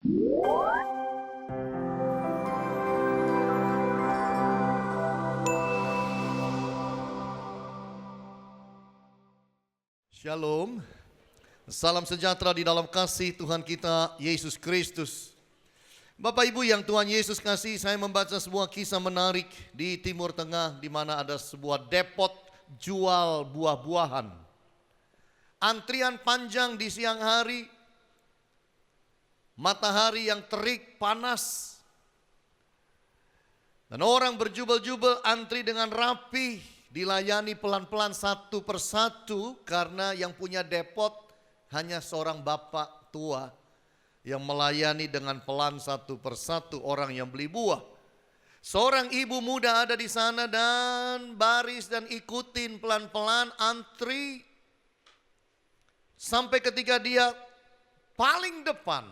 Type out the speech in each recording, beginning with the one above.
Shalom, salam sejahtera di dalam kasih Tuhan kita Yesus Kristus. Bapak Ibu yang Tuhan Yesus kasih, saya membaca sebuah kisah menarik di Timur Tengah di mana ada sebuah depot jual buah-buahan. Antrian panjang di siang hari, matahari yang terik panas, dan orang berjubel-jubel antri dengan rapi. Dilayani pelan-pelan satu persatu karena yang punya depot hanya seorang bapak tua yang melayani dengan pelan satu persatu orang yang beli buah. Seorang ibu muda ada di sana dan baris dan ikutin pelan-pelan antri sampai ketika dia paling depan.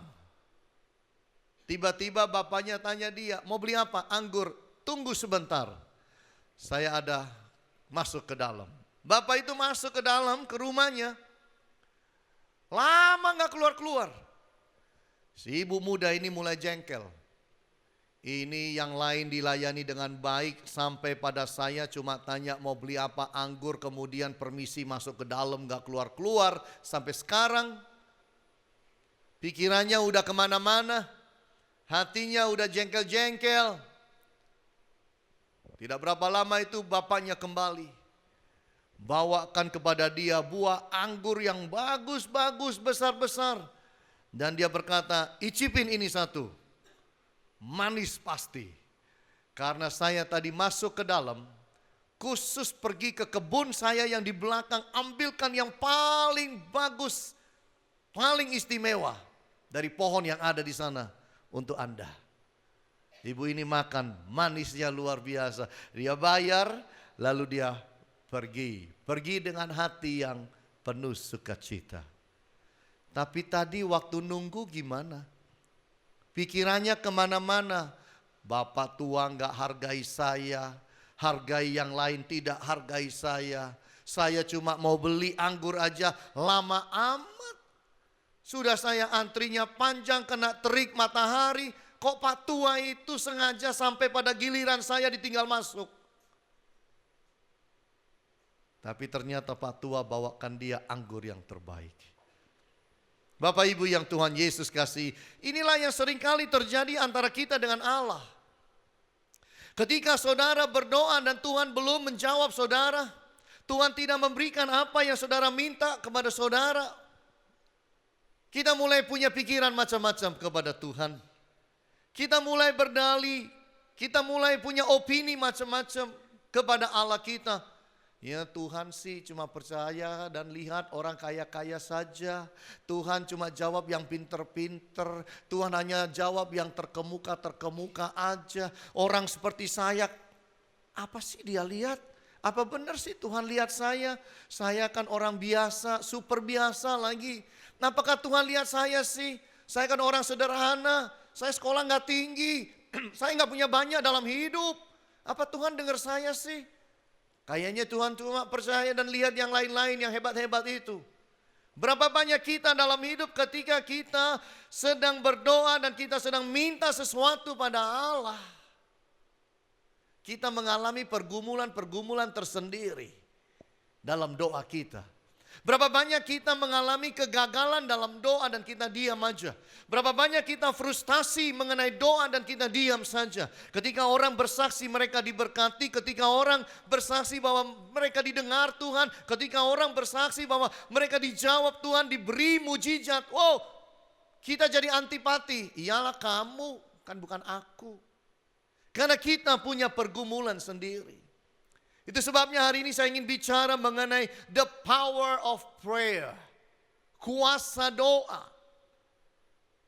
Tiba-tiba bapaknya tanya dia, mau beli apa? Anggur. Tunggu sebentar, saya ada masuk ke dalam. Bapak itu masuk ke dalam, ke rumahnya. Lama gak keluar-keluar. Si ibu muda ini mulai jengkel. Ini yang lain dilayani dengan baik. Sampai pada saya cuma tanya mau beli apa, anggur. Kemudian permisi masuk ke dalam, gak keluar-keluar. Sampai sekarang pikirannya udah kemana-mana. Hatinya udah jengkel-jengkel. Tidak berapa lama itu bapaknya kembali. Bawakan kepada dia buah anggur yang bagus-bagus, besar-besar. Dan dia berkata, icipin ini satu. Manis pasti. Karena saya tadi masuk ke dalam, khusus pergi ke kebun saya yang di belakang, ambilkan yang paling bagus, paling istimewa dari pohon yang ada di sana untuk Anda. Ibu ini makan, manisnya luar biasa. Dia bayar, lalu dia pergi. Pergi dengan hati yang penuh sukacita. Tapi tadi waktu nunggu gimana? Pikirannya kemana-mana. Bapak tua gak hargai saya, hargai yang lain tidak hargai saya. Saya cuma mau beli anggur aja, lama amat. Sudah saya antrinya panjang, kena terik matahari. Kok Pak tua itu sengaja sampai pada giliran saya ditinggal masuk. Tapi ternyata Pak tua bawakan dia anggur yang terbaik. Bapak Ibu yang Tuhan Yesus kasih, inilah yang seringkali terjadi antara kita dengan Allah. Ketika saudara berdoa dan Tuhan belum menjawab saudara, Tuhan tidak memberikan apa yang saudara minta kepada saudara, kita mulai punya pikiran macam-macam kepada Tuhan. Kita mulai berdalih, kita mulai punya opini macam-macam kepada Allah kita. Ya Tuhan sih cuma percaya dan lihat orang kaya-kaya saja. Tuhan cuma jawab yang pinter-pinter. Tuhan hanya jawab yang terkemuka-terkemuka aja. Orang seperti saya, apa sih dia lihat? Apa benar sih Tuhan lihat saya? Saya kan orang biasa, super biasa lagi. Apakah Tuhan lihat saya sih? Saya kan orang sederhana. Saya sekolah gak tinggi, saya gak punya banyak dalam hidup. Apa Tuhan dengar saya sih? Kayaknya Tuhan cuma percaya dan lihat yang lain-lain yang hebat-hebat itu. Berapa banyak kita dalam hidup ketika kita sedang berdoa dan kita sedang minta sesuatu pada Allah. Kita mengalami pergumulan-pergumulan tersendiri dalam doa kita. Berapa banyak kita mengalami kegagalan dalam doa dan kita diam aja. Berapa banyak kita frustasi mengenai doa dan kita diam saja. Ketika orang bersaksi mereka diberkati. Ketika orang bersaksi bahwa mereka didengar Tuhan. Ketika orang bersaksi bahwa mereka dijawab Tuhan, diberi mujizat. Wow, kita jadi antipati. Iyalah kamu, kan bukan aku. Karena kita punya pergumulan sendiri. Itu sebabnya hari ini saya ingin bicara mengenai the power of prayer. Kuasa doa.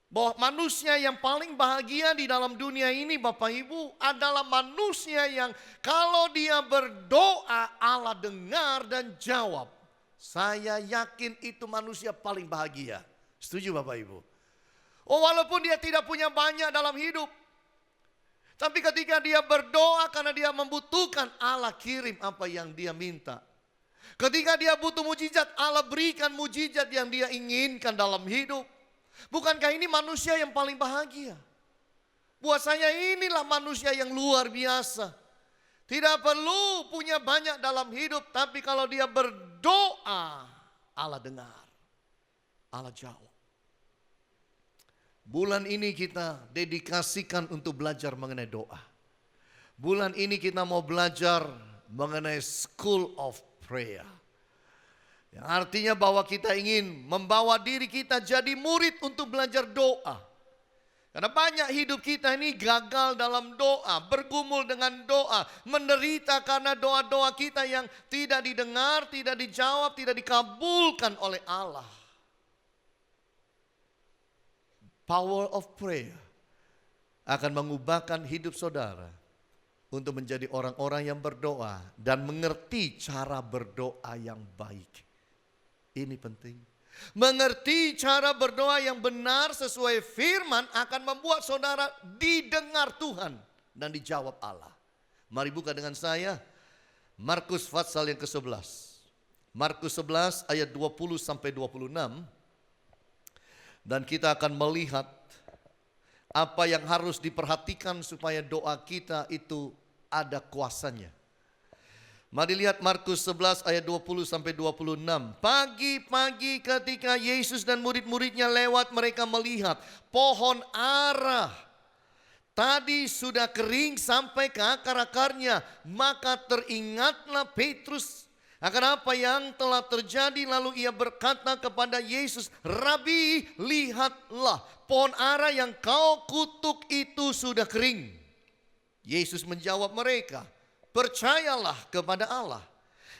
Bahwa manusia yang paling bahagia di dalam dunia ini Bapak Ibu adalah manusia yang kalau dia berdoa Allah dengar dan jawab. Saya yakin itu manusia paling bahagia. Setuju Bapak Ibu? Oh walaupun dia tidak punya banyak dalam hidup. Tapi ketika dia berdoa karena dia membutuhkan, Allah kirim apa yang dia minta. Ketika dia butuh mujizat, Allah berikan mujizat yang dia inginkan dalam hidup. Bukankah ini manusia yang paling bahagia? Buat saya inilah manusia yang luar biasa. Tidak perlu punya banyak dalam hidup, tapi kalau dia berdoa, Allah dengar, Allah jawab. Bulan ini kita dedikasikan untuk belajar mengenai doa. Bulan ini kita mau belajar mengenai School of Prayer. Yang artinya bahwa kita ingin membawa diri kita jadi murid untuk belajar doa. Karena banyak hidup kita ini gagal dalam doa, bergumul dengan doa, menderita karena doa-doa kita yang tidak didengar, tidak dijawab, tidak dikabulkan oleh Allah. Power of prayer akan mengubahkan hidup saudara untuk menjadi orang-orang yang berdoa dan mengerti cara berdoa yang baik. Ini penting. Mengerti cara berdoa yang benar sesuai firman akan membuat saudara didengar Tuhan dan dijawab Allah. Mari buka dengan saya Markus pasal yang ke-11. Markus 11 ayat 20 sampai 26. Dan kita akan melihat apa yang harus diperhatikan supaya doa kita itu ada kuasanya. Mari lihat Markus 11 ayat 20 sampai 26. Pagi-pagi ketika Yesus dan murid-muridnya lewat, mereka melihat pohon ara tadi sudah kering sampai ke akar-akarnya. Maka teringatlah Petrus akan apa yang telah terjadi, lalu ia berkata kepada Yesus, Rabi, lihatlah pohon ara yang kau kutuk itu sudah kering. Yesus menjawab mereka, percayalah kepada Allah.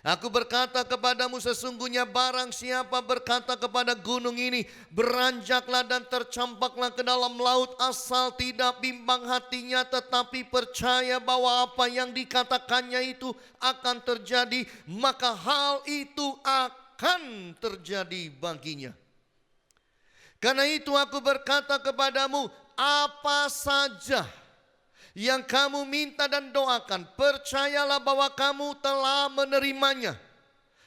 Aku berkata kepadamu, sesungguhnya barang siapa berkata kepada gunung ini, beranjaklah dan tercampaklah ke dalam laut, asal tidak bimbang hatinya tetapi percaya bahwa apa yang dikatakannya itu akan terjadi, maka hal itu akan terjadi baginya. Karena itu aku berkata kepadamu, apa saja yang kamu minta dan doakan, percayalah bahwa kamu telah menerimanya,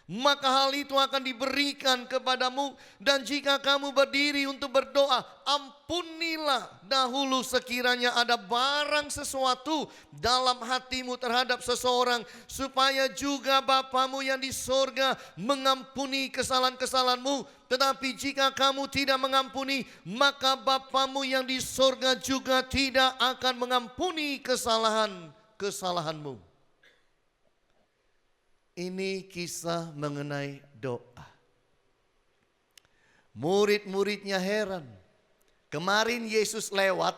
maka hal itu akan diberikan kepadamu. Dan jika kamu berdiri untuk berdoa, ampunilah dahulu sekiranya ada barang sesuatu dalam hatimu terhadap seseorang, supaya juga Bapamu yang di sorga mengampuni kesalahan-kesalahanmu. Tetapi jika kamu tidak mengampuni, maka Bapamu yang di sorga juga tidak akan mengampuni kesalahan-kesalahanmu. Ini kisah mengenai doa. Murid-muridnya heran. Kemarin Yesus lewat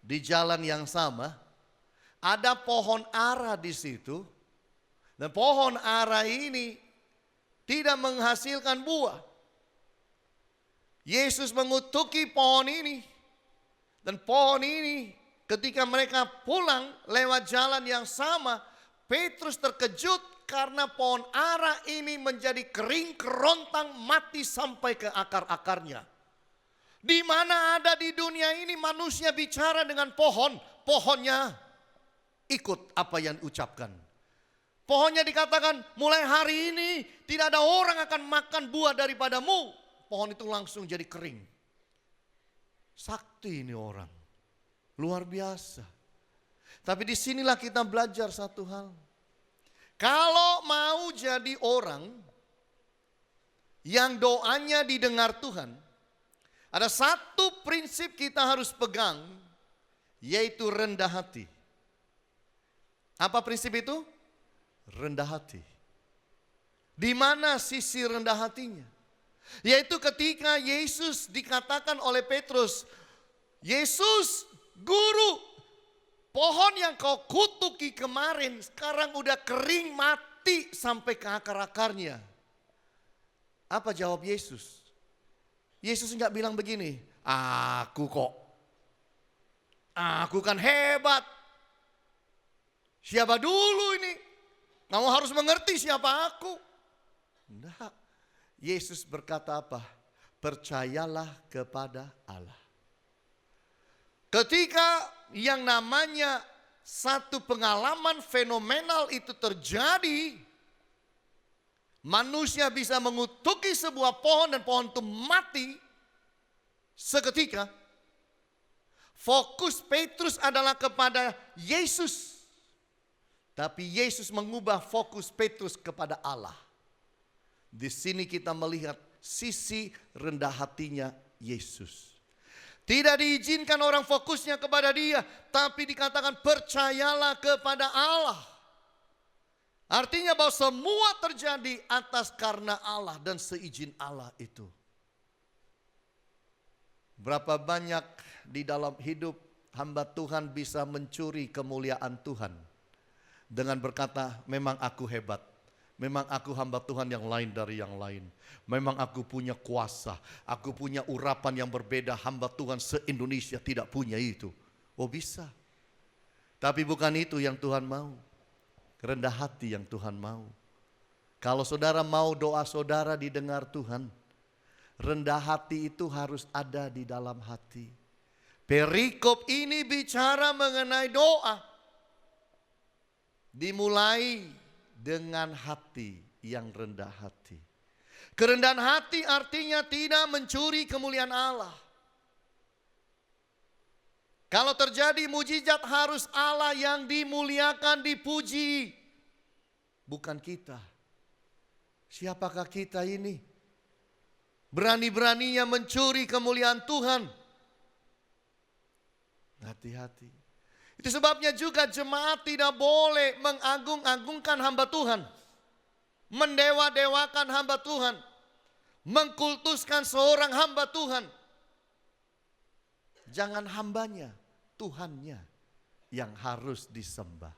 di jalan yang sama, ada pohon ara di situ. Dan pohon ara ini tidak menghasilkan buah. Yesus mengutuki pohon ini. Dan pohon ini ketika mereka pulang lewat jalan yang sama, Petrus terkejut karena pohon ara ini menjadi kering, kerontang, mati sampai ke akar-akarnya. Di mana ada di dunia ini manusia bicara dengan pohon, pohonnya ikut apa yang diucapkan. Pohonnya dikatakan, mulai hari ini tidak ada orang akan makan buah daripadamu. Pohon itu langsung jadi kering. Sakti ini orang. Luar biasa. Tapi disinilah kita belajar satu hal. Kalau mau jadi orang yang doanya didengar Tuhan, ada satu prinsip kita harus pegang, yaitu rendah hati. Apa prinsip itu? Rendah hati. Di mana sisi rendah hatinya? Yaitu ketika Yesus dikatakan oleh Petrus, Yesus, Guru, pohon yang kau kutuki kemarin sekarang udah kering, mati sampai ke akar-akarnya. Apa jawab Yesus? Yesus enggak bilang begini, aku kan hebat. Siapa dulu ini? Kamu harus mengerti siapa aku. Enggak. Yesus berkata apa? Percayalah kepada Allah. Ketika yang namanya satu pengalaman fenomenal itu terjadi, manusia bisa mengutuki sebuah pohon dan pohon itu mati. Seketika fokus Petrus adalah kepada Yesus. Tapi Yesus mengubah fokus Petrus kepada Allah. Di sini kita melihat sisi rendah hatinya Yesus. Tidak diizinkan orang fokusnya kepada dia, tapi dikatakan percayalah kepada Allah. Artinya bahwa semua terjadi atas karena Allah dan seizin Allah itu. Berapa banyak di dalam hidup hamba Tuhan bisa mencuri kemuliaan Tuhan dengan berkata, memang aku hebat, memang aku hamba Tuhan yang lain dari yang lain, memang aku punya kuasa, aku punya urapan yang berbeda, hamba Tuhan se-Indonesia tidak punya itu. Oh bisa, tapi bukan itu yang Tuhan mau. Rendah hati yang Tuhan mau. Kalau saudara mau doa saudara didengar Tuhan, rendah hati itu harus ada di dalam hati. Perikop ini bicara mengenai doa. Dimulai dengan hati yang rendah hati. Kerendahan hati artinya tidak mencuri kemuliaan Allah. Kalau terjadi mujizat harus Allah yang dimuliakan, dipuji. Bukan kita. Siapakah kita ini? Berani-beraninya mencuri kemuliaan Tuhan. Hati-hati. Itu sebabnya juga jemaat tidak boleh mengagung-agungkan hamba Tuhan. Mendewa-dewakan hamba Tuhan. Mengkultuskan seorang hamba Tuhan. Jangan hambanya, Tuhannya yang harus disembah.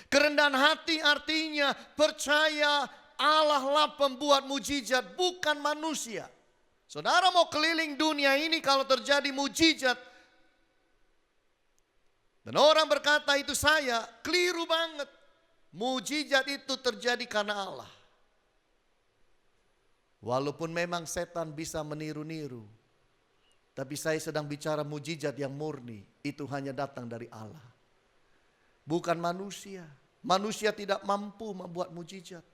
Kerendahan hati artinya percaya Allah lah pembuat mujizat, bukan manusia. Saudara mau keliling dunia ini kalau terjadi mujizat dan orang berkata itu saya, keliru banget. Mujizat itu terjadi karena Allah. Walaupun memang setan bisa meniru-niru, tapi saya sedang bicara mujizat yang murni. Itu hanya datang dari Allah, bukan manusia. Manusia tidak mampu membuat mujizat.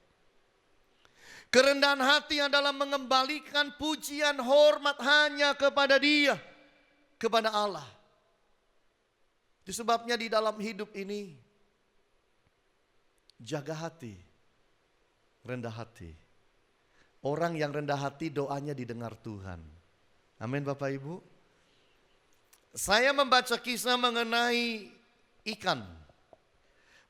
Kerendahan hati adalah mengembalikan pujian hormat hanya kepada Dia, kepada Allah. Itu sebabnya di dalam hidup ini jaga hati, rendah hati. Orang yang rendah hati doanya didengar Tuhan. Amin Bapak Ibu. Saya membaca kisah mengenai ikan.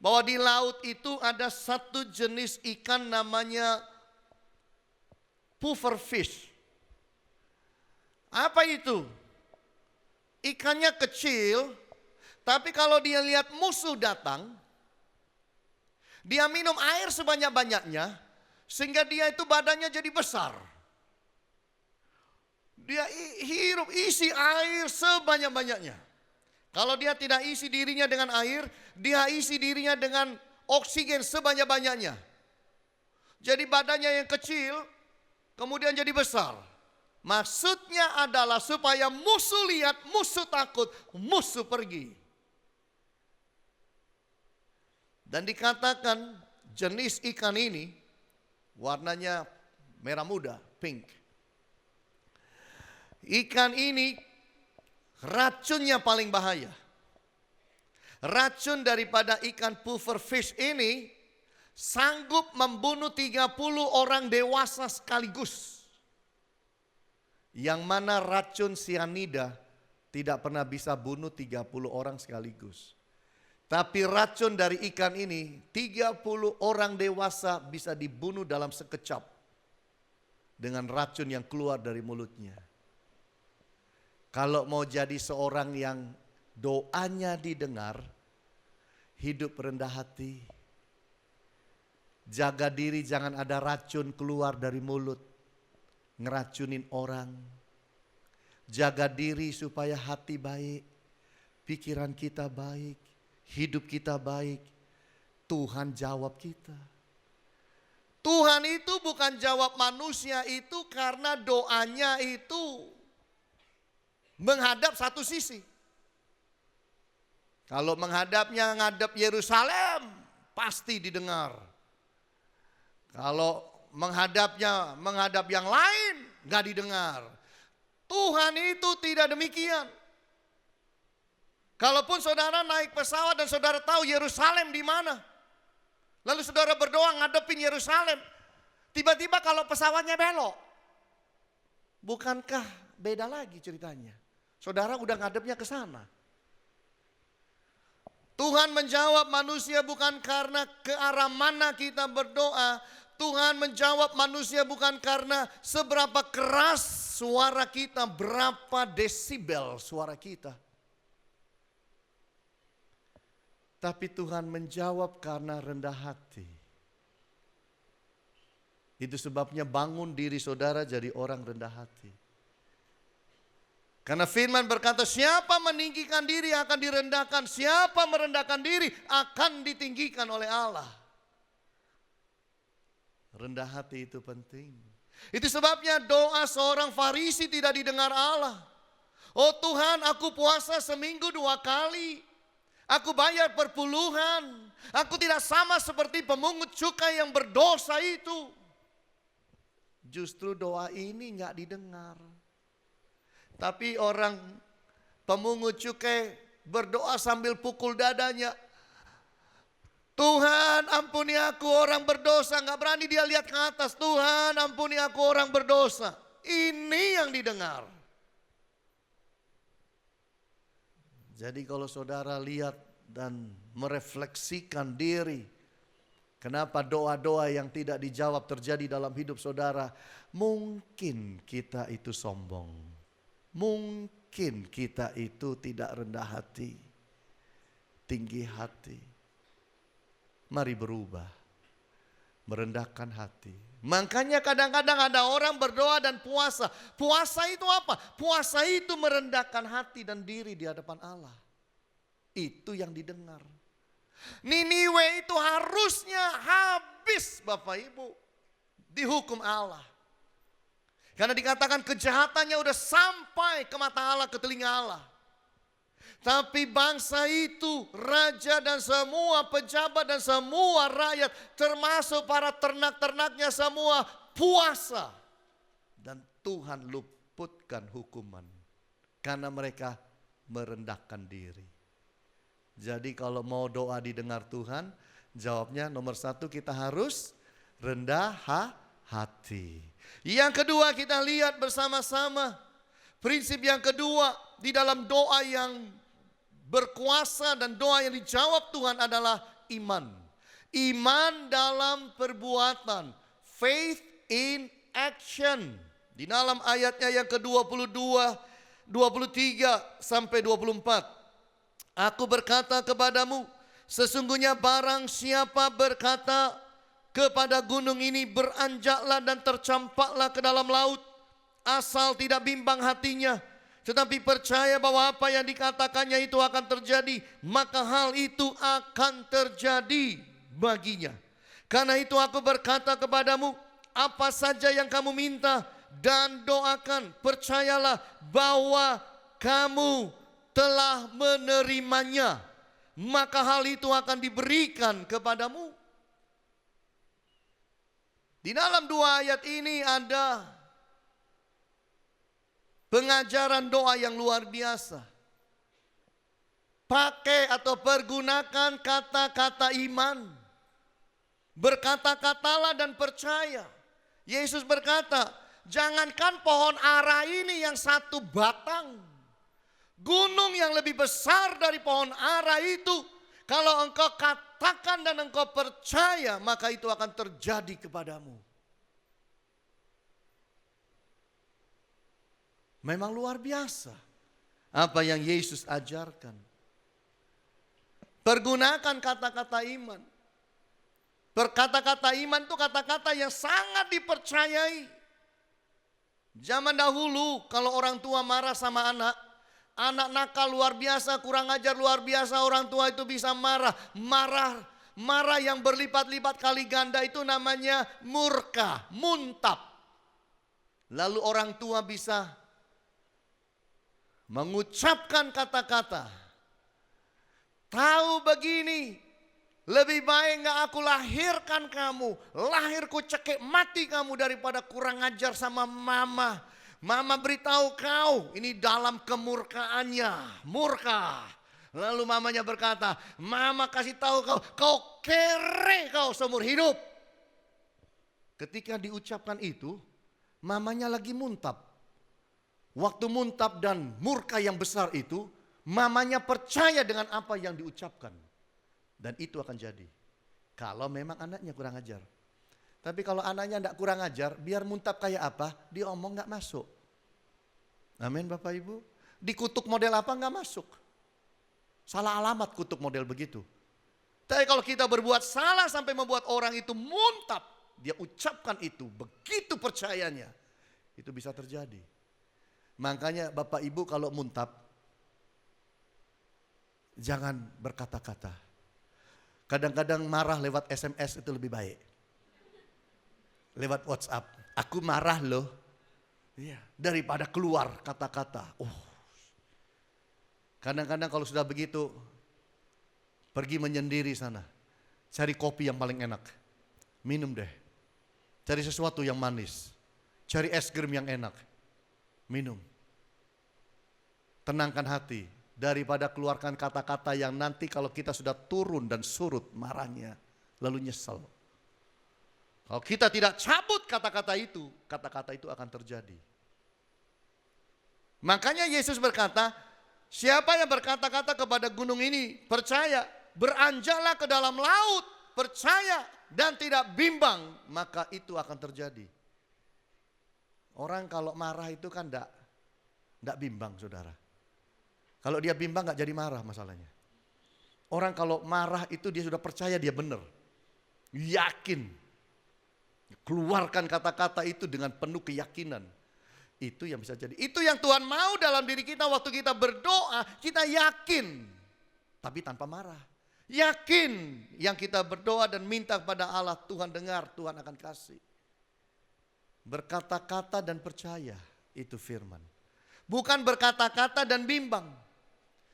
Bahwa di laut itu ada satu jenis ikan namanya pufferfish. Apa itu? Ikannya kecil, tapi kalau dia lihat musuh datang, dia minum air sebanyak-banyaknya, sehingga dia itu badannya jadi besar. Dia hirup isi air sebanyak-banyaknya. Kalau dia tidak isi dirinya dengan air, dia isi dirinya dengan oksigen sebanyak-banyaknya. Jadi badannya yang kecil, kemudian jadi besar. Maksudnya adalah supaya musuh lihat, musuh takut, musuh pergi. Dan dikatakan jenis ikan ini warnanya merah muda, pink. Ikan ini racunnya paling bahaya. Racun daripada ikan pufferfish ini sanggup membunuh 30 orang dewasa sekaligus. Yang mana racun sianida tidak pernah bisa bunuh 30 orang sekaligus. Tapi racun dari ikan ini 30 orang dewasa bisa dibunuh dalam sekejap dengan racun yang keluar dari mulutnya. Kalau mau jadi seorang yang doanya didengar, hidup rendah hati, jaga diri jangan ada racun keluar dari mulut, ngeracunin orang. Jaga diri supaya hati baik, pikiran kita baik, hidup kita baik. Tuhan jawab kita. Tuhan itu bukan jawab manusia itu karena doanya itu menghadap satu sisi. Kalau menghadapnya ngadap Yerusalem pasti didengar. Kalau menghadap yang lain nggak didengar. Tuhan itu tidak demikian. Kalaupun saudara naik pesawat dan saudara tahu Yerusalem di mana, lalu saudara berdoa ngadepin Yerusalem, tiba-tiba kalau pesawatnya belok, bukankah beda lagi ceritanya? Saudara udah ngadepnya ke sana. Tuhan menjawab manusia bukan karena ke arah mana kita berdoa. Tuhan menjawab manusia bukan karena seberapa keras suara kita, berapa desibel suara kita. Tapi Tuhan menjawab karena rendah hati. Itu sebabnya bangun diri saudara jadi orang rendah hati. Karena firman berkata, siapa meninggikan diri akan direndahkan, siapa merendahkan diri akan ditinggikan oleh Allah. Rendah hati itu penting. Itu sebabnya doa seorang Farisi tidak didengar Allah. Oh Tuhan, aku puasa seminggu 2 kali. Aku bayar perpuluhan. Aku tidak sama seperti pemungut cukai yang berdosa itu. Justru doa ini nggak didengar. Tapi orang pemungut cukai berdoa sambil pukul dadanya. Tuhan ampuni aku orang berdosa. Nggak berani dia lihat ke atas. Tuhan ampuni aku orang berdosa. Ini yang didengar. Jadi kalau saudara lihat dan merefleksikan diri, kenapa doa-doa yang tidak dijawab terjadi dalam hidup saudara, mungkin kita itu sombong. Mungkin kita itu tidak rendah hati, tinggi hati. Mari berubah, merendahkan hati. Makanya kadang-kadang ada orang berdoa dan puasa. Puasa itu apa? Puasa itu merendahkan hati dan diri di hadapan Allah. Itu yang didengar. Niniwe itu harusnya habis Bapak Ibu. Dihukum Allah. Karena dikatakan kejahatannya udah sampai ke mata Allah, ke telinga Allah. Tapi bangsa itu, raja dan semua pejabat dan semua rakyat, termasuk para ternak-ternaknya semua puasa. Dan Tuhan luputkan hukuman. Karena mereka merendahkan diri. Jadi kalau mau doa didengar Tuhan, jawabnya nomor 1 kita harus rendah hati. Yang kedua kita lihat bersama-sama. Prinsip yang kedua di dalam doa yang berkuasa dan doa yang dijawab Tuhan adalah iman. Iman dalam perbuatan. Faith in action. Di dalam ayatnya yang ke-22, 23 sampai 24. Aku berkata kepadamu, sesungguhnya barang siapa berkata kepada gunung ini beranjaklah dan tercampaklah ke dalam laut, asal tidak bimbang hatinya, tetapi percaya bahwa apa yang dikatakannya itu akan terjadi, maka hal itu akan terjadi baginya. Karena itu aku berkata kepadamu, apa saja yang kamu minta dan doakan, percayalah bahwa kamu telah menerimanya, maka hal itu akan diberikan kepadamu. Di dalam 2 ayat ini ada pengajaran doa yang luar biasa. Pakai atau pergunakan kata-kata iman. Berkata-katalah dan percaya. Yesus berkata, jangankan pohon ara ini yang 1 batang. Gunung yang lebih besar dari pohon ara itu, kalau engkau katakan dan engkau percaya, maka itu akan terjadi kepadamu. Memang luar biasa apa yang Yesus ajarkan. Pergunakan kata-kata iman. Kata-kata iman itu kata-kata yang sangat dipercayai. Zaman dahulu kalau orang tua marah sama anak nakal luar biasa, kurang ajar luar biasa, orang tua itu bisa marah. Marah yang berlipat-lipat kali ganda itu namanya murka, muntap. Lalu orang tua bisa mengucapkan kata-kata, tahu begini, lebih baik gak aku lahirkan kamu, lahirku cekik mati kamu daripada kurang ajar sama mama. Mama beritahu kau, ini dalam kemurkaannya, murka. Lalu mamanya berkata, mama kasih tahu kau, kau kere kau seumur hidup. Ketika diucapkan itu, mamanya lagi muntap. Waktu muntap dan murka yang besar itu, mamanya percaya dengan apa yang diucapkan. Dan itu akan jadi. Kalau memang anaknya kurang ajar. Tapi kalau anaknya tidak kurang ajar, biar muntap kayak apa, dia omong nggak masuk. Amin Bapak Ibu. Dikutuk model apa nggak masuk. Salah alamat kutuk model begitu. Tapi kalau kita berbuat salah sampai membuat orang itu muntap, dia ucapkan itu, begitu percayanya, itu bisa terjadi. Makanya Bapak Ibu kalau muntap, jangan berkata-kata. Kadang-kadang marah lewat SMS itu lebih baik. Lewat WhatsApp, aku marah loh. Iya, daripada keluar kata-kata. Kadang-kadang kalau sudah begitu, pergi menyendiri sana. Cari kopi yang paling enak. Minum deh. Cari sesuatu yang manis. Cari es krim yang enak. Minum. Tenangkan hati. Daripada keluarkan kata-kata yang nanti kalau kita sudah turun dan surut marahnya. Lalu nyesel. Kalau kita tidak cabut kata-kata itu akan terjadi. Makanya Yesus berkata, siapa yang berkata-kata kepada gunung ini, percaya, beranjaklah ke dalam laut, percaya dan tidak bimbang, maka itu akan terjadi. Orang kalau marah itu kan enggak bimbang saudara. Kalau dia bimbang enggak jadi marah masalahnya. Orang kalau marah itu dia sudah percaya dia benar. Yakin. Keluarkan kata-kata itu dengan penuh keyakinan. Itu yang bisa jadi. Itu yang Tuhan mau dalam diri kita waktu kita berdoa. Kita yakin. Tapi tanpa marah. Yakin yang kita berdoa dan minta kepada Allah. Tuhan dengar, Tuhan akan kasih. Berkata-kata dan percaya. Itu firman. Bukan berkata-kata dan bimbang.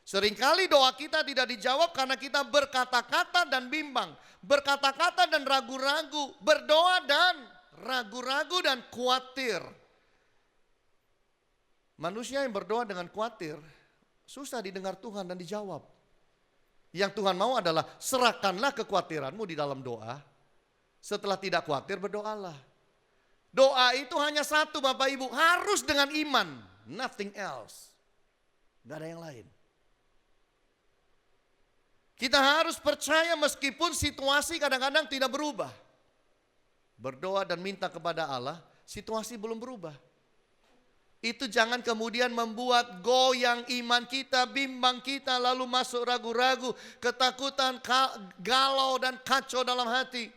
Seringkali doa kita tidak dijawab karena kita berkata-kata dan bimbang. Berkata-kata dan ragu-ragu. Berdoa dan ragu-ragu dan khawatir. Manusia yang berdoa dengan khawatir susah didengar Tuhan dan dijawab. Yang Tuhan mau adalah serahkanlah kekhawatiranmu di dalam doa. Setelah tidak khawatir berdoalah. Doa itu hanya satu Bapak Ibu, harus dengan iman. Nothing else. Gak ada yang lain. Kita harus percaya meskipun situasi kadang-kadang tidak berubah. Berdoa dan minta kepada Allah, situasi belum berubah. Itu jangan kemudian membuat goyang iman kita, bimbang kita, lalu masuk ragu-ragu, ketakutan, galau dan kacau dalam hati.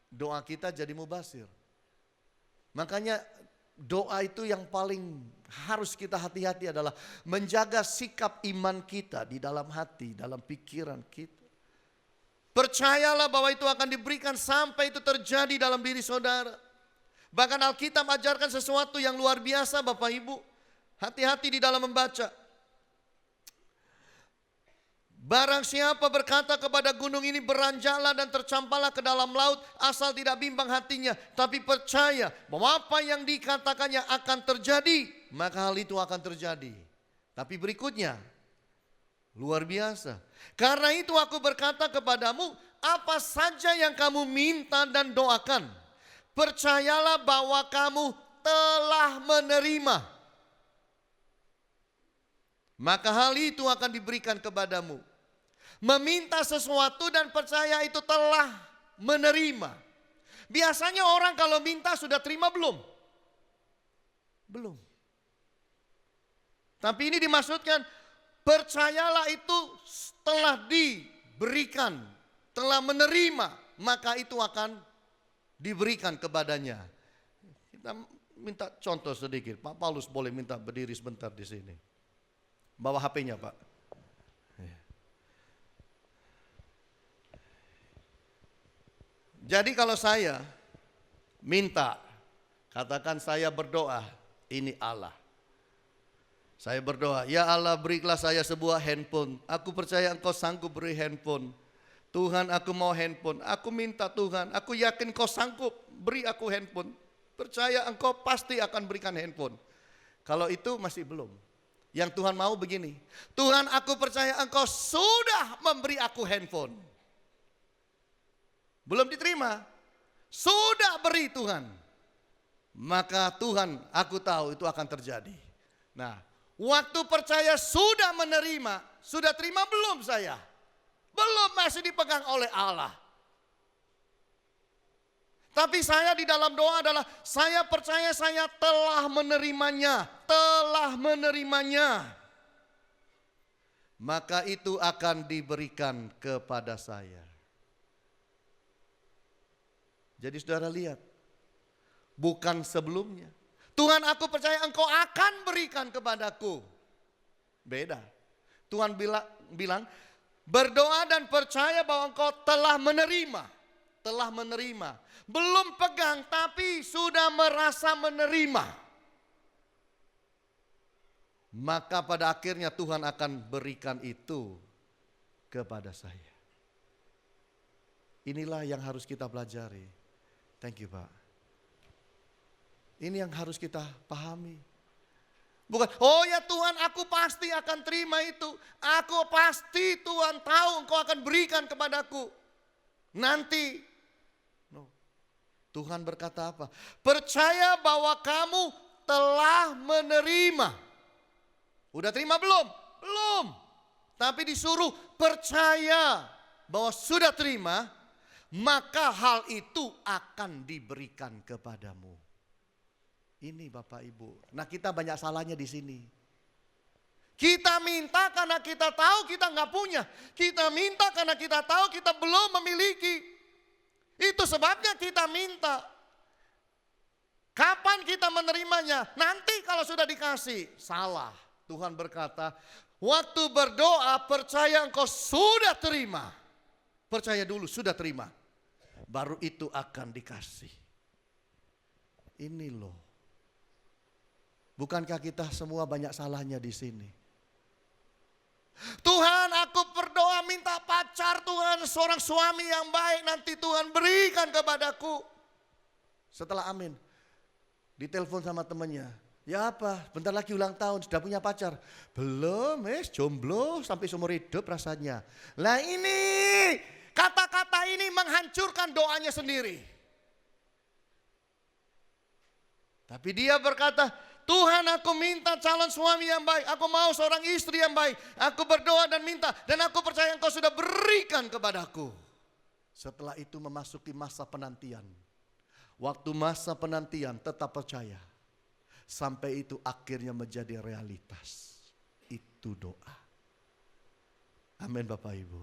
Doa kita jadi mubazir. Makanya doa itu yang paling harus kita hati-hati adalah menjaga sikap iman kita di dalam hati, dalam pikiran kita. Percayalah bahwa itu akan diberikan sampai itu terjadi dalam diri saudara. Bahkan Alkitab ajarkan sesuatu yang luar biasa Bapak Ibu. Hati-hati di dalam membaca. Barang siapa berkata kepada gunung ini beranjaklah dan tercampaklah ke dalam laut asal tidak bimbang hatinya. Tapi percaya bahwa apa yang dikatakannya akan terjadi. Maka hal itu akan terjadi. Tapi berikutnya luar biasa. Karena itu aku berkata kepadamu apa saja yang kamu minta dan doakan. Percayalah bahwa kamu telah menerima. Maka hal itu akan diberikan kepadamu. Meminta sesuatu dan percaya itu telah menerima. Biasanya orang kalau minta sudah terima belum? Belum. Tapi ini dimaksudkan percayalah itu telah diberikan, telah menerima, maka itu akan diberikan kepadanya. Kita minta contoh sedikit. Pak Paulus boleh minta berdiri sebentar di sini. Bawa HP-nya Pak. Jadi kalau saya minta, katakan saya berdoa, ini Allah. Saya berdoa, ya Allah berilah saya sebuah handphone. Aku percaya Engkau sanggup beri handphone. Tuhan aku mau handphone. Aku minta Tuhan, aku yakin Kau sanggup beri aku handphone. Percaya Engkau pasti akan berikan handphone. Kalau itu masih belum. Yang Tuhan mau begini. Tuhan, aku percaya Engkau sudah memberi aku handphone. Belum diterima. Sudah beri Tuhan. Maka Tuhan, aku tahu itu akan terjadi. Nah, waktu percaya sudah menerima, sudah terima belum saya? Belum, masih dipegang oleh Allah. Tapi saya di dalam doa adalah saya percaya saya telah menerimanya, telah menerimanya. Maka itu akan diberikan kepada saya. Jadi saudara lihat, bukan sebelumnya. Tuhan, aku percaya Engkau akan berikan kepadaku. Beda. Tuhan bilang berdoa dan percaya bahwa Engkau telah menerima. Telah menerima. Belum pegang tapi sudah merasa menerima. Maka pada akhirnya Tuhan akan berikan itu kepada saya. Inilah yang harus kita pelajari. Thank you, Pak. Ini yang harus kita pahami. Bukan, oh ya Tuhan, aku pasti akan terima itu. Aku pasti Tuhan tahu Engkau akan berikan kepadaku. Nanti. No. Tuhan berkata apa? Percaya bahwa kamu telah menerima. Udah terima belum? Belum. Tapi disuruh percaya bahwa sudah terima, maka hal itu akan diberikan kepadamu. Ini Bapak Ibu. Nah, kita banyak salahnya di sini. Kita minta karena kita tahu kita nggak punya. Kita minta karena kita tahu kita belum memiliki. Itu sebabnya kita minta. Kapan kita menerimanya? Nanti kalau sudah dikasih. Salah. Tuhan berkata, waktu berdoa percaya engkau sudah terima. Percaya dulu sudah terima. Baru itu akan dikasih. Ini loh. Bukankah kita semua banyak salahnya di sini? Tuhan, aku berdoa minta pacar Tuhan, seorang suami yang baik nanti Tuhan berikan kepadaku. Setelah amin, ditelepon sama temannya. Ya apa, bentar lagi ulang tahun, sudah punya pacar? Belum, jomblo sampai seumur hidup rasanya. Lah ini, kata-kata ini menghancurkan doanya sendiri. Tapi dia berkata, Tuhan, aku minta calon suami yang baik. Aku mau seorang istri yang baik. Aku berdoa dan minta. Dan aku percaya Engkau sudah berikan kepadaku. Setelah itu memasuki masa penantian. Waktu masa penantian tetap percaya. Sampai itu akhirnya menjadi realitas. Itu doa. Amin Bapak Ibu.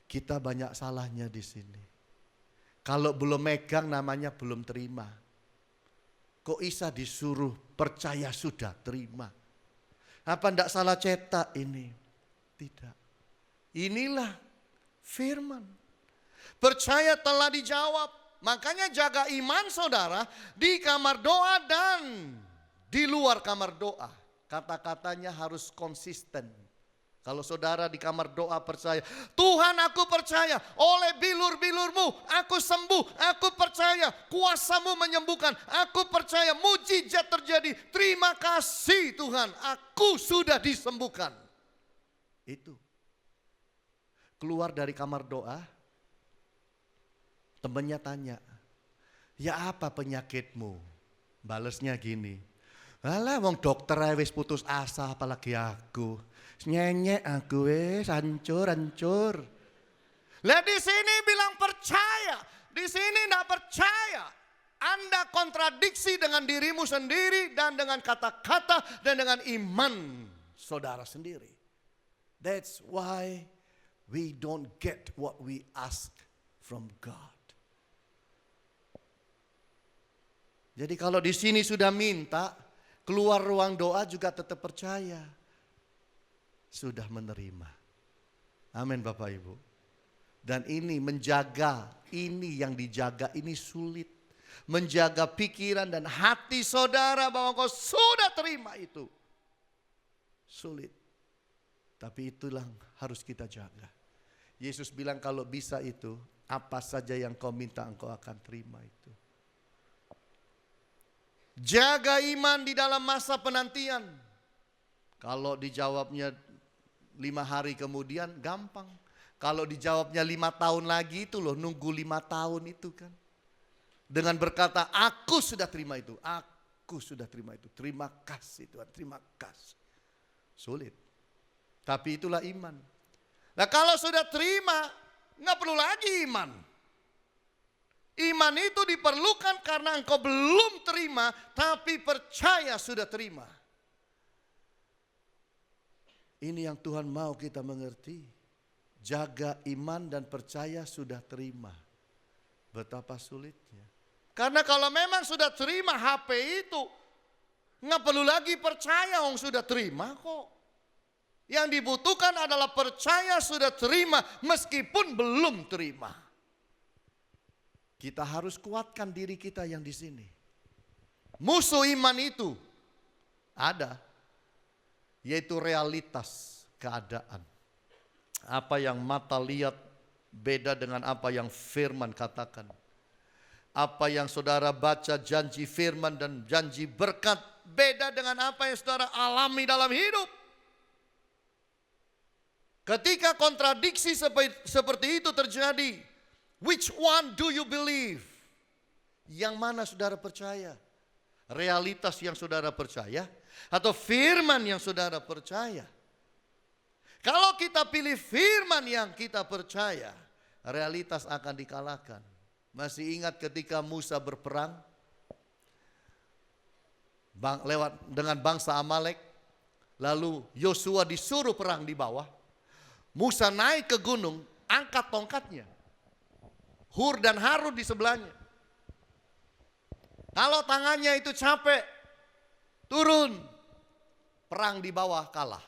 Kita banyak salahnya di sini. Kalau belum megang namanya belum terima. Kok Isa disuruh percaya sudah terima? Apa enggak salah cetak ini? Tidak. Inilah firman. Percaya telah dijawab. Makanya jaga iman saudara di kamar doa dan di luar kamar doa. Kata-katanya harus konsisten. Kalau saudara di kamar doa percaya, Tuhan aku percaya oleh bilur-bilurmu aku sembuh, aku percaya kuasamu menyembuhkan, aku percaya mujizat terjadi, terima kasih Tuhan aku sudah disembuhkan. Itu. Keluar dari kamar doa, temannya tanya, ya apa penyakitmu? Balesnya gini, alah wong dokter wis putus asa apalagi aku. Nyenyek aku hancur. Lah di sini bilang percaya, di sini enggak percaya. Anda kontradiksi dengan dirimu sendiri dan dengan kata-kata dan dengan iman saudara sendiri. That's why we don't get what we ask from God. Jadi kalau di sini sudah minta, keluar ruang doa juga tetap percaya. Sudah menerima. Amin Bapak Ibu. Dan ini menjaga, ini yang dijaga, ini sulit. Menjaga pikiran dan hati saudara bahwa kau sudah terima itu. Sulit. Tapi itulah harus kita jaga. Yesus bilang kalau bisa itu, apa saja yang kau minta engkau akan terima itu. Jaga iman di dalam masa penantian. Kalau dijawabnya 5 hari kemudian gampang. Kalau dijawabnya 5 tahun lagi itu loh, nunggu 5 tahun itu kan. Dengan berkata, aku sudah terima itu, aku sudah terima itu. Terima kasih Tuhan, terima kasih. Sulit. Tapi itulah iman. Nah kalau sudah terima, nggak perlu lagi iman. Iman itu diperlukan karena engkau belum terima, tapi percaya sudah terima. Ini yang Tuhan mau kita mengerti. Jaga iman dan percaya sudah terima. Betapa sulitnya. Karena kalau memang sudah terima HP itu, nggak perlu lagi percaya, orang sudah terima kok. Yang dibutuhkan adalah percaya sudah terima meskipun belum terima. Kita harus kuatkan diri kita yang di sini. Musuh iman itu ada, yaitu realitas keadaan. Apa yang mata lihat beda dengan apa yang firman katakan. Apa yang saudara baca janji firman dan janji berkat beda dengan apa yang saudara alami dalam hidup. Ketika kontradiksi seperti itu terjadi, which one do you believe? Yang mana saudara percaya? Realitas yang saudara percaya atau firman yang saudara percaya? Kalau kita pilih firman yang kita percaya, realitas akan dikalahkan. Masih ingat ketika Musa berperang lewat dengan bangsa Amalek, lalu Yosua disuruh perang di bawah. Musa naik ke gunung, angkat tongkatnya. Hur dan Harun di sebelahnya. Kalau tangannya itu capek, turun. Perang di bawah kalah.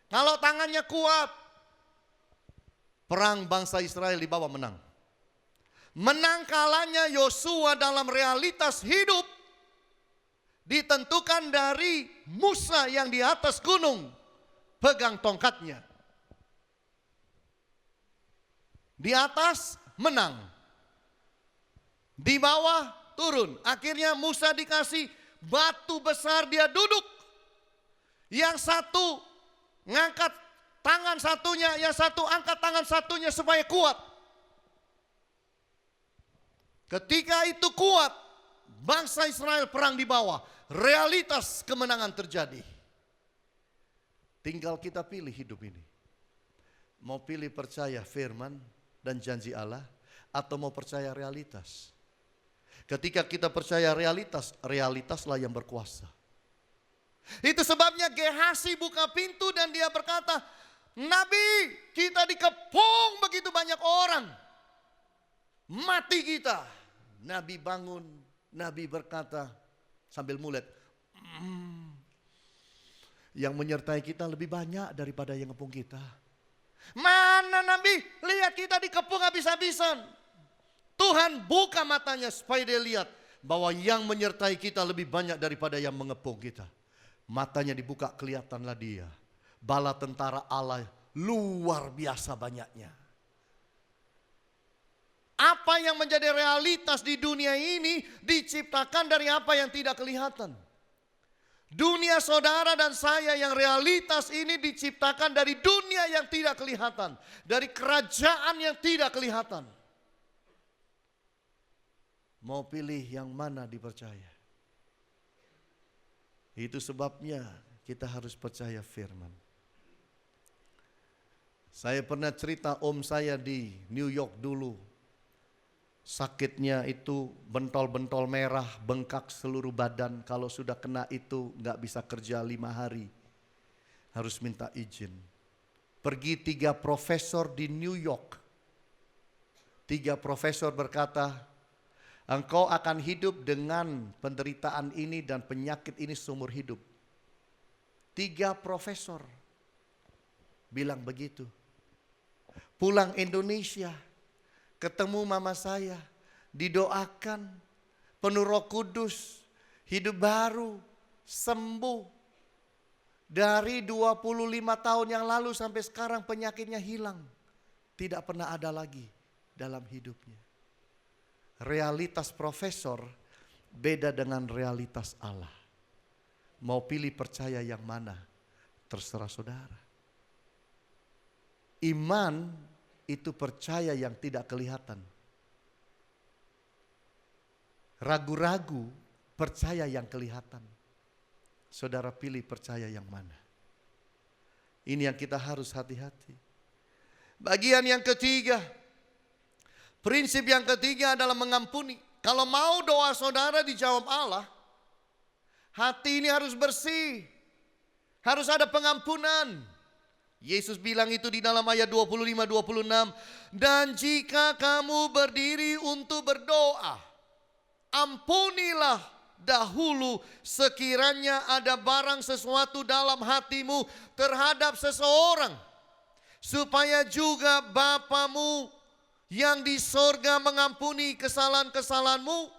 Kalau tangannya kuat, perang bangsa Israel di bawah menang. Menang kalahnya Yosua dalam realitas hidup ditentukan dari Musa yang di atas gunung pegang tongkatnya. Di atas menang, di bawah turun. Akhirnya Musa dikasih batu besar, dia duduk. Yang satu ngangkat tangan satunya, yang satu angkat tangan satunya supaya kuat. Ketika itu kuat, bangsa Israel perang di bawah. Realitas kemenangan terjadi. Tinggal kita pilih hidup ini. Mau pilih percaya firman dan janji Allah, atau mau percaya realitas. Ketika kita percaya realitas, realitaslah yang berkuasa. Itu sebabnya Gehasi buka pintu dan dia berkata, Nabi, kita dikepung begitu banyak orang, mati kita. Nabi bangun, Nabi berkata sambil mulet, yang menyertai kita lebih banyak daripada yang ngepung kita. Mana Nabi, lihat kita dikepung habis-habisan. Tuhan buka matanya supaya dia lihat bahwa yang menyertai kita lebih banyak daripada yang mengepung kita. Matanya dibuka, kelihatanlah dia. Bala tentara Allah luar biasa banyaknya. Apa yang menjadi realitas di dunia ini diciptakan dari apa yang tidak kelihatan. Dunia saudara dan saya yang realitas ini diciptakan dari dunia yang tidak kelihatan. Dari kerajaan yang tidak kelihatan. Mau pilih yang mana dipercaya? Itu sebabnya kita harus percaya firman. Saya pernah cerita om saya di New York dulu. Sakitnya itu bentol-bentol merah, bengkak seluruh badan. Kalau sudah kena itu gak bisa kerja 5 hari. Harus minta izin. Pergi 3 profesor di New York. 3 profesor berkata, engkau akan hidup dengan penderitaan ini dan penyakit ini seumur hidup. 3 profesor bilang begitu. Pulang Indonesia, ketemu mama saya, didoakan, penuh Roh Kudus, hidup baru, sembuh. Dari 25 tahun yang lalu sampai sekarang penyakitnya hilang. Tidak pernah ada lagi dalam hidupnya. Realitas profesor beda dengan realitas Allah. Mau pilih percaya yang mana? Terserah saudara. Iman itu percaya yang tidak kelihatan. Ragu-ragu percaya yang kelihatan. Saudara pilih percaya yang mana? Ini yang kita harus hati-hati. Bagian yang ketiga, prinsip yang ketiga adalah mengampuni. Kalau mau doa saudara dijawab Allah, hati ini harus bersih. Harus ada pengampunan. Yesus bilang itu di dalam ayat 25-26. Dan jika kamu berdiri untuk berdoa, ampunilah dahulu sekiranya ada barang sesuatu dalam hatimu terhadap seseorang, supaya juga Bapamu yang di sorga mengampuni kesalahan-kesalahanmu.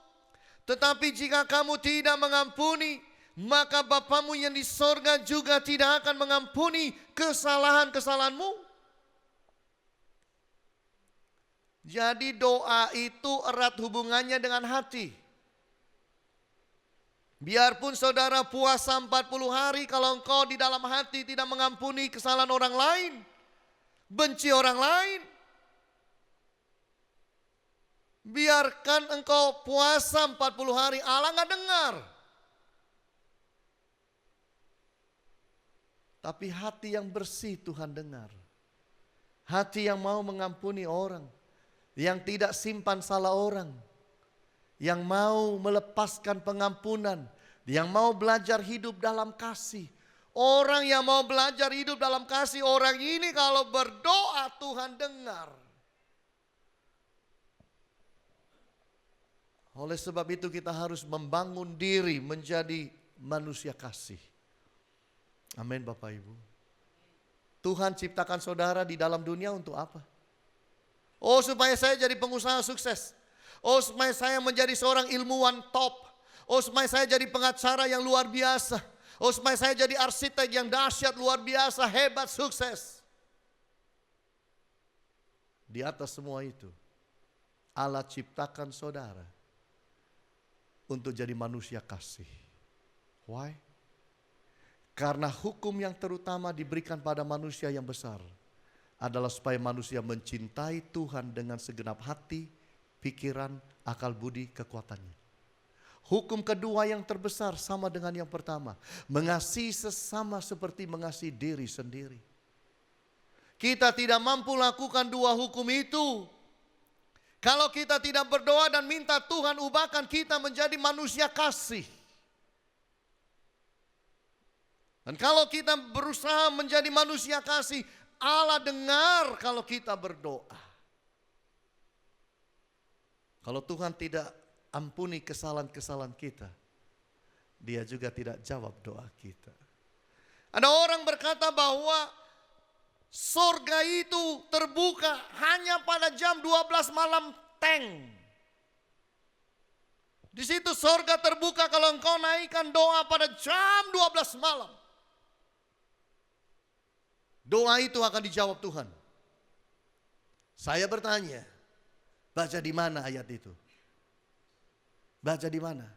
Tetapi jika kamu tidak mengampuni, maka Bapamu yang di sorga juga tidak akan mengampuni kesalahan-kesalahanmu. Jadi doa itu erat hubungannya dengan hati. Biarpun saudara puasa 40 hari, kalau engkau di dalam hati tidak mengampuni kesalahan orang lain, benci orang lain, biarkan engkau puasa 40 hari, Allah nggak dengar. Tapi hati yang bersih Tuhan dengar. Hati yang mau mengampuni orang, yang tidak simpan salah orang, yang mau melepaskan pengampunan, yang mau belajar hidup dalam kasih. Orang yang mau belajar hidup dalam kasih, orang ini kalau berdoa Tuhan dengar. Oleh sebab itu kita harus membangun diri menjadi manusia kasih. Amin Bapak Ibu. Tuhan ciptakan saudara di dalam dunia untuk apa? Oh, supaya saya jadi pengusaha sukses. Oh, supaya saya menjadi seorang ilmuwan top. Oh, supaya saya jadi pengacara yang luar biasa. Oh, supaya saya jadi arsitek yang dahsyat, luar biasa, hebat, sukses. Di atas semua itu, Allah ciptakan saudara untuk jadi manusia kasih. Why? Karena hukum yang terutama diberikan pada manusia yang besar adalah supaya manusia mencintai Tuhan dengan segenap hati, pikiran, akal budi, kekuatannya. Hukum kedua yang terbesar sama dengan yang pertama, mengasihi sesama seperti mengasihi diri sendiri. Kita tidak mampu lakukan dua hukum itu kalau kita tidak berdoa dan minta Tuhan ubahkan kita menjadi manusia kasih. Dan kalau kita berusaha menjadi manusia kasih, Allah dengar kalau kita berdoa. Kalau Tuhan tidak ampuni kesalahan-kesalahan kita, Dia juga tidak jawab doa kita. Ada orang berkata bahwa surga itu terbuka hanya pada jam 12 malam teng. Di situ surga terbuka kalau engkau naikkan doa pada jam 12 malam. Doa itu akan dijawab Tuhan. Saya bertanya, baca di mana ayat itu? Baca di mana?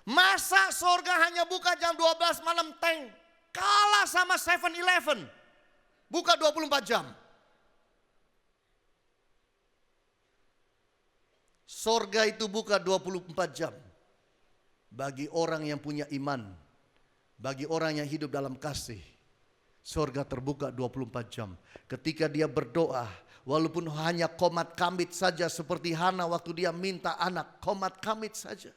Masa surga hanya buka jam 12 malam teng? Kalah sama 7-Eleven. Buka 24 jam. Surga itu buka 24 jam. Bagi orang yang punya iman. Bagi orang yang hidup dalam kasih. Surga terbuka 24 jam. Ketika dia berdoa, walaupun hanya komat kamit saja seperti Hana waktu dia minta anak, komat kamit saja.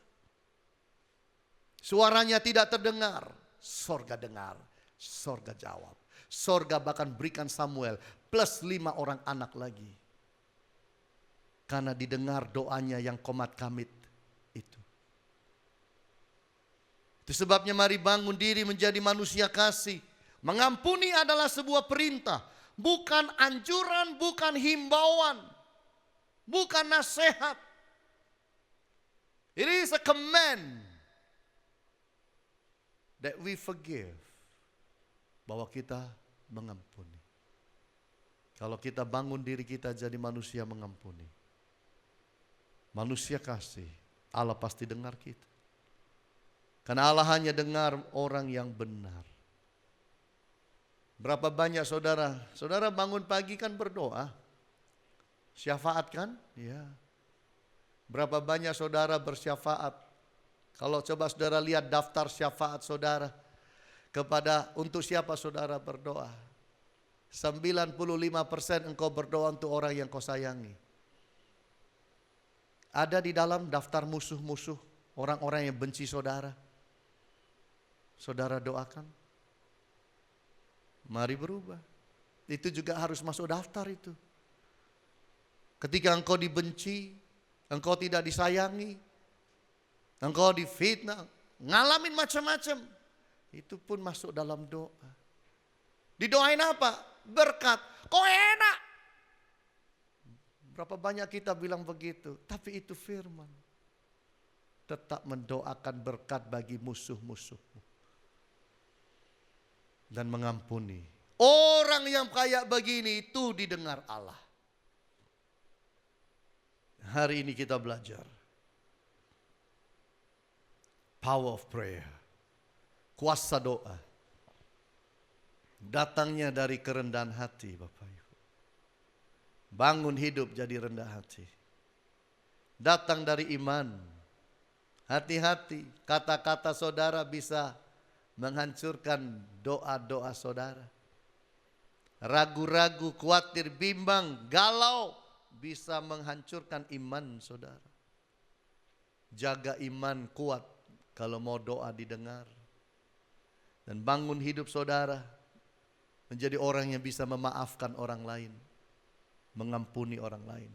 Suaranya tidak terdengar, surga dengar, surga jawab. Surga bahkan berikan Samuel plus 5 orang anak lagi. Karena didengar doanya yang komat kamit itu. Itu sebabnya mari bangun diri menjadi manusia kasih. Mengampuni adalah sebuah perintah, bukan anjuran, bukan himbauan, bukan nasihat. It is a command that we forgive, bahwa kita mengampuni. Kalau kita bangun diri kita jadi manusia mengampuni, manusia kasih, Allah pasti dengar kita. Karena Allah hanya dengar orang yang benar. Berapa banyak saudara bangun pagi kan berdoa. Syafaat kan? Ya. Berapa banyak saudara bersyafaat. Kalau coba saudara lihat daftar syafaat saudara. Untuk siapa saudara berdoa. 95% engkau berdoa untuk orang yang kau sayangi. Ada di dalam daftar musuh-musuh, orang-orang yang benci saudara. Saudara doakan. Mari berubah. Itu juga harus masuk daftar itu. Ketika engkau dibenci, engkau tidak disayangi, engkau difitnah, ngalamin macam-macam, itu pun masuk dalam doa. Didoain apa? Berkat. Kok enak? Berapa banyak kita bilang begitu, tapi itu firman. Tetap mendoakan berkat bagi musuh-musuhmu. Dan mengampuni. Orang yang kayak begini itu didengar Allah. Hari ini kita belajar. Power of prayer. Kuasa doa. Datangnya dari kerendahan hati Bapak Ibu. Bangun hidup jadi rendah hati. Datang dari iman. Hati-hati, kata-kata saudara bisa menghancurkan doa-doa saudara. Ragu-ragu, khawatir, bimbang, galau bisa menghancurkan iman saudara. Jaga iman kuat kalau mau doa didengar. Dan bangun hidup saudara menjadi orang yang bisa memaafkan orang lain, mengampuni orang lain.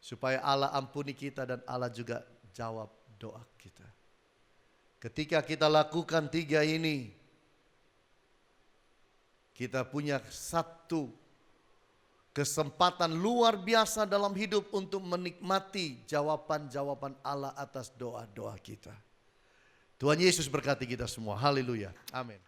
Supaya Allah ampuni kita dan Allah juga jawab doa kita. Ketika kita lakukan 3 ini, kita punya satu kesempatan luar biasa dalam hidup untuk menikmati jawaban-jawaban Allah atas doa-doa kita. Tuhan Yesus berkati kita semua. Haleluya. Amin.